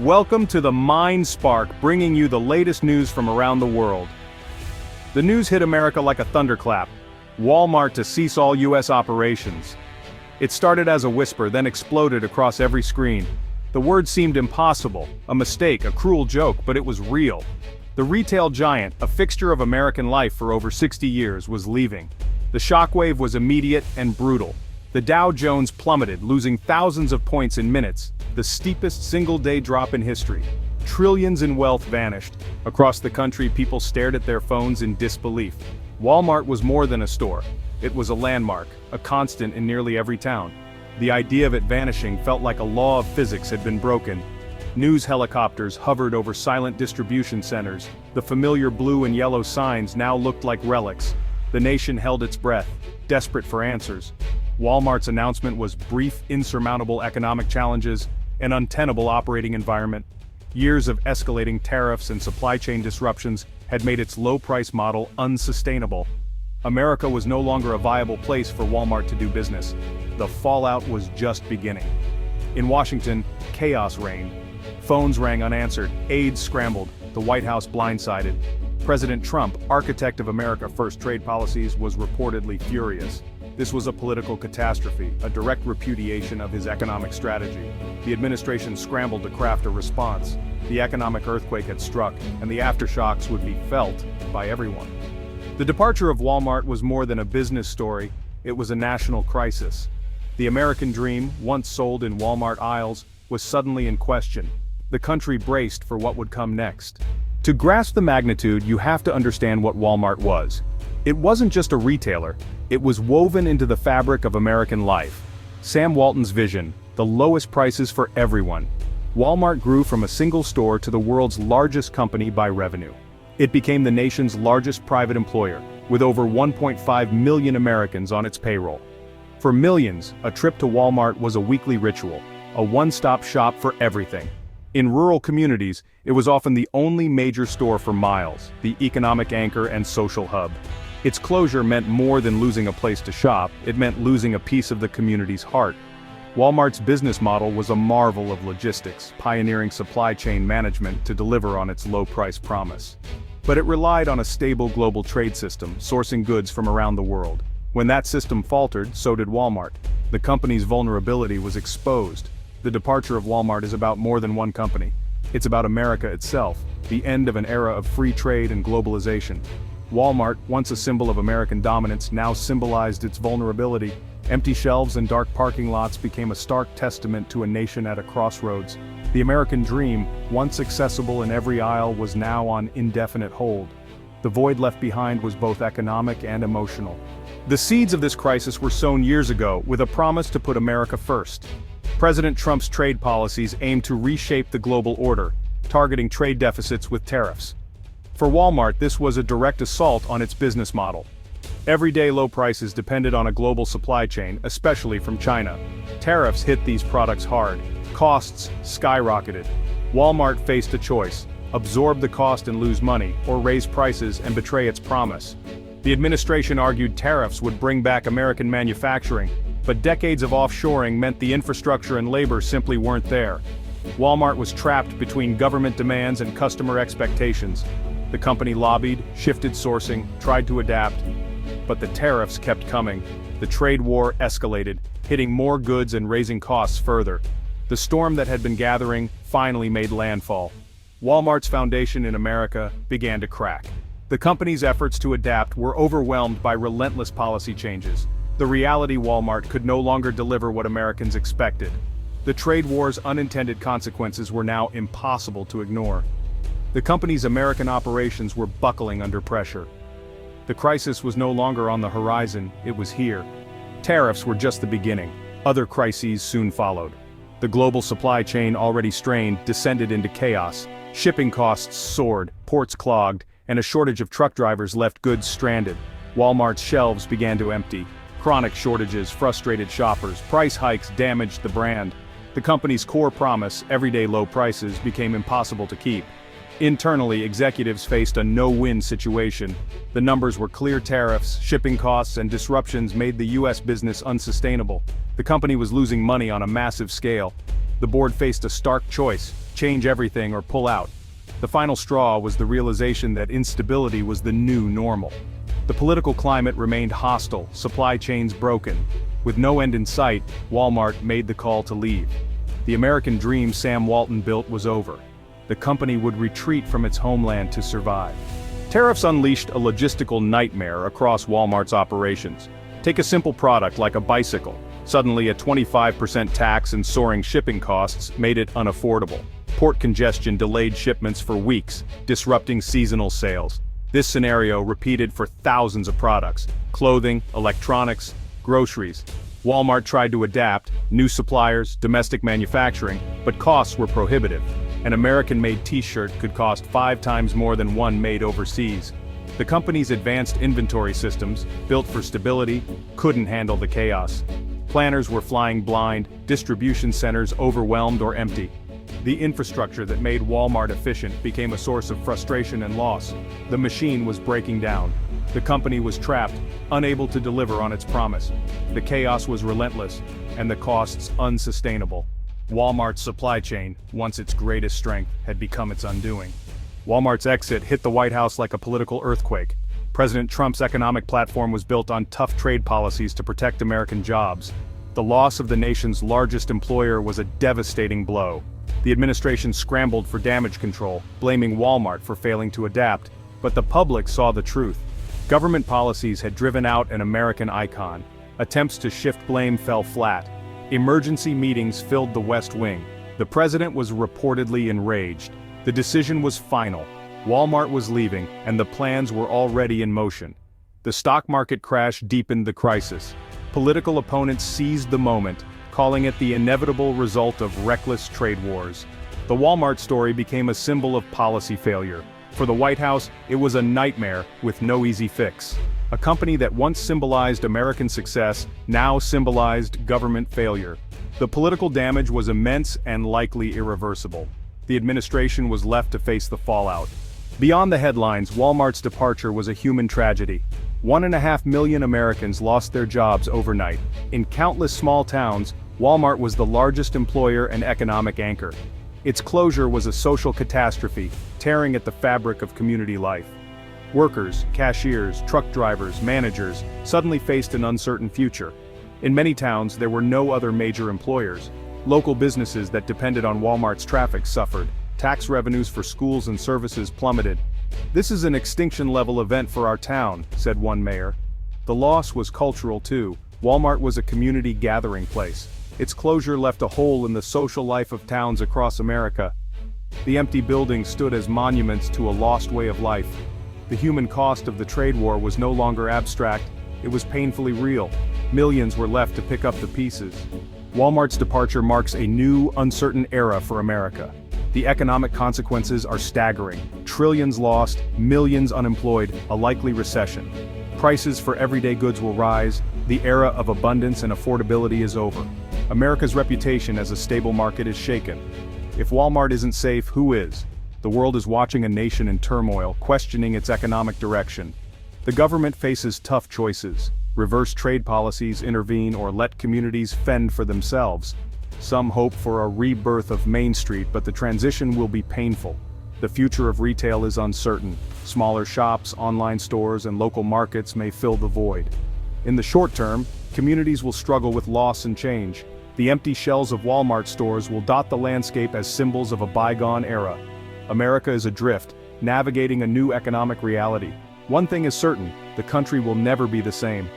Welcome to the Mind Spark, bringing you the latest news from around the world. The news hit America like a thunderclap. Walmart to cease all U.S. operations. It started as a whisper, then exploded across every screen. The word seemed impossible, a mistake, a cruel joke, but it was real. The retail giant, a fixture of American life for over 60 years, was leaving. The shockwave was immediate and brutal. The Dow Jones plummeted, losing thousands of points in minutes, the steepest single-day drop in history. Trillions in wealth vanished. Across the country, people stared at their phones in disbelief. Walmart was more than a store. It was a landmark, a constant in nearly every town. The idea of it vanishing felt like a law of physics had been broken. News helicopters hovered over silent distribution centers. The familiar blue and yellow signs now looked like relics. The nation held its breath, desperate for answers. Walmart's announcement was brief, insurmountable economic challenges, an untenable operating environment. Years of escalating tariffs and supply chain disruptions had made its low-price model unsustainable. America was no longer a viable place for Walmart to do business. The fallout was just beginning. In Washington, chaos reigned. Phones rang unanswered, aides scrambled, the White House blindsided. President Trump, architect of America First trade policies, was reportedly furious. This was a political catastrophe, a direct repudiation of his economic strategy. The administration scrambled to craft a response. The economic earthquake had struck, and the aftershocks would be felt by everyone. The departure of Walmart was more than a business story, it was a national crisis. The American dream, once sold in Walmart aisles, was suddenly in question. The country braced for what would come next. To grasp the magnitude, you have to understand what Walmart was. It wasn't just a retailer, it was woven into the fabric of American life. Sam Walton's vision, the lowest prices for everyone. Walmart grew from a single store to the world's largest company by revenue. It became the nation's largest private employer, with over 1.5 million Americans on its payroll. For millions, a trip to Walmart was a weekly ritual, a one-stop shop for everything. In rural communities, it was often the only major store for miles, the economic anchor and social hub. Its closure meant more than losing a place to shop, it meant losing a piece of the community's heart. Walmart's business model was a marvel of logistics, pioneering supply chain management to deliver on its low-price promise. But it relied on a stable global trade system, sourcing goods from around the world. When that system faltered, so did Walmart. The company's vulnerability was exposed. The departure of Walmart is about more than one company. It's about America itself, the end of an era of free trade and globalization. Walmart, once a symbol of American dominance, now symbolized its vulnerability. Empty shelves and dark parking lots became a stark testament to a nation at a crossroads. The American dream, once accessible in every aisle, was now on indefinite hold. The void left behind was both economic and emotional. The seeds of this crisis were sown years ago, with a promise to put America first. President Trump's trade policies aimed to reshape the global order, targeting trade deficits with tariffs. For Walmart, this was a direct assault on its business model. Everyday low prices depended on a global supply chain, especially from China. Tariffs hit these products hard. Costs skyrocketed. Walmart faced a choice: absorb the cost and lose money, or raise prices and betray its promise. The administration argued tariffs would bring back American manufacturing, but decades of offshoring meant the infrastructure and labor simply weren't there. Walmart was trapped between government demands and customer expectations. The company lobbied, shifted sourcing, tried to adapt, but the tariffs kept coming. The trade war escalated, hitting more goods and raising costs further. The storm that had been gathering finally made landfall. Walmart's foundation in America began to crack. The company's efforts to adapt were overwhelmed by relentless policy changes. The reality Walmart could no longer deliver what Americans expected. The trade war's unintended consequences were now impossible to ignore. The company's American operations were buckling under pressure. The crisis was no longer on the horizon, it was here. Tariffs were just the beginning. Other crises soon followed. The global supply chain, already strained, descended into chaos. Shipping costs soared, ports clogged, and a shortage of truck drivers left goods stranded. Walmart's shelves began to empty. Chronic shortages frustrated shoppers. Price hikes damaged the brand. The company's core promise, everyday low prices, became impossible to keep. Internally, executives faced a no-win situation. The numbers were clear: tariffs, shipping costs, and disruptions made the U.S. business unsustainable. The company was losing money on a massive scale. The board faced a stark choice: change everything or pull out. The final straw was the realization that instability was the new normal. The political climate remained hostile, supply chains broken. With no end in sight, Walmart made the call to leave. The American dream Sam Walton built was over. The company would retreat from its homeland to survive. Tariffs unleashed a logistical nightmare across Walmart's operations. Take a simple product like a bicycle. Suddenly a 25% tax and soaring shipping costs made it unaffordable. Port congestion delayed shipments for weeks, disrupting seasonal sales. This scenario repeated for thousands of products: clothing, electronics, groceries. Walmart tried to adapt, new suppliers, domestic manufacturing, but costs were prohibitive. An American-made t-shirt could cost 5 times more than one made overseas. The company's advanced inventory systems, built for stability, couldn't handle the chaos. Planners were flying blind, distribution centers overwhelmed or empty. The infrastructure that made Walmart efficient became a source of frustration and loss. The machine was breaking down. The company was trapped, unable to deliver on its promise. The chaos was relentless, and the costs unsustainable. Walmart's supply chain, once its greatest strength, had become its undoing. Walmart's exit hit the White House like a political earthquake. President Trump's economic platform was built on tough trade policies to protect American jobs. The loss of the nation's largest employer was a devastating blow. The administration scrambled for damage control, blaming Walmart for failing to adapt, but the public saw the truth. Government policies had driven out an American icon. Attempts to shift blame fell flat. Emergency meetings filled the West Wing. The president was reportedly enraged. The decision was final. Walmart was leaving, and the plans were already in motion. The stock market crash deepened the crisis. Political opponents seized the moment, calling it the inevitable result of reckless trade wars. The Walmart story became a symbol of policy failure. For the White House, it was a nightmare with no easy fix. A company that once symbolized American success now symbolized government failure. The political damage was immense and likely irreversible. The administration was left to face the fallout. Beyond the headlines, Walmart's departure was a human tragedy. 1.5 million Americans lost their jobs overnight. In countless small towns, Walmart was the largest employer and economic anchor. Its closure was a social catastrophe, tearing at the fabric of community life. Workers, cashiers, truck drivers, managers suddenly faced an uncertain future. In many towns, there were no other major employers. Local businesses that depended on Walmart's traffic suffered. Tax revenues for schools and services plummeted. "This is an extinction-level event for our town," said one mayor. The loss was cultural too. Walmart was a community gathering place. Its closure left a hole in the social life of towns across America. The empty buildings stood as monuments to a lost way of life. The human cost of the trade war was no longer abstract, it was painfully real. Millions were left to pick up the pieces. Walmart's departure marks a new, uncertain era for America. The economic consequences are staggering. Trillions lost, millions unemployed, a likely recession. Prices for everyday goods will rise, the era of abundance and affordability is over. America's reputation as a stable market is shaken. If Walmart isn't safe, who is? The world is watching a nation in turmoil, questioning its economic direction. The government faces tough choices. Reverse trade policies, intervene, or let communities fend for themselves. Some hope for a rebirth of Main Street, but the transition will be painful. The future of retail is uncertain. Smaller shops, online stores, and local markets may fill the void. In the short term, communities will struggle with loss and change. The empty shells of Walmart stores will dot the landscape as symbols of a bygone era. America is adrift, navigating a new economic reality. One thing is certain, the country will never be the same.